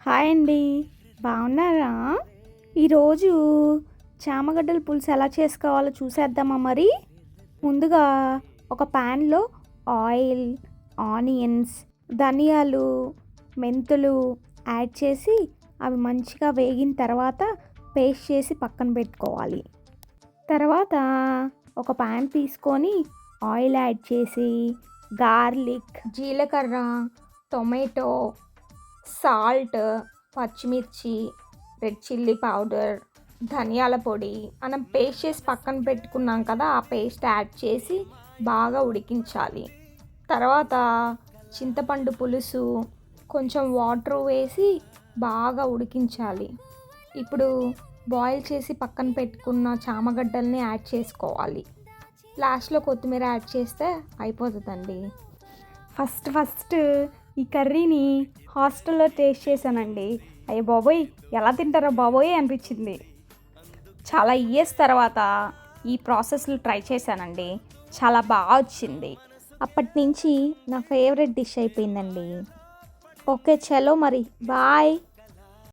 Hi అండి. బాగున్నారా? ఈరోజు చామగడ్డల పులుసు ఎలా చేసుకోవాలో చూసేద్దామా మరి? ముందుగా ఒక ప్యాన్లో ఆయిల్, ఆనియన్స్, ధనియాలు, మెంతులు యాడ్ చేసి అవి మంచిగా వేగిన తర్వాత పేస్ట్ చేసి పక్కన పెట్టుకోవాలి. తర్వాత ఒక ప్యాన్ తీసుకొని ఆయిల్ యాడ్ చేసి గార్లిక్, జీలకర్ర, టొమాటో, సాల్ట్, పచ్చిమిర్చి, రెడ్ చిల్లీ పౌడర్, ధనియాల పొడి మనం పేస్ట్ చేసి పక్కన పెట్టుకున్నాం కదా, ఆ పేస్ట్ యాడ్ చేసి బాగా ఉడికించాలి. తర్వాత చింతపండు పులుసు, కొంచెం వాటర్ వేసి బాగా ఉడికించాలి. ఇప్పుడు బాయిల్ చేసి పక్కన పెట్టుకున్న చామగడ్డల్ని యాడ్ చేసుకోవాలి. లాస్ట్లో కొత్తిమీర యాడ్ చేస్తే అయిపోతుందండి. ఫస్ట్ ఈ కర్రీని హాస్టల్లో టేస్ట్ చేశానండి. అయ్యో బాబోయ్, ఎలా తింటారో బాబోయ్ అనిపించింది. చాలా ఇయర్స్ తర్వాత ఈ ప్రాసెస్లో ట్రై చేశానండి. చాలా బాగా వచ్చింది. అప్పటి నుంచి నా ఫేవరెట్ డిష్ అయిపోయిందండి. ఓకే, చలో మరి బాయ్.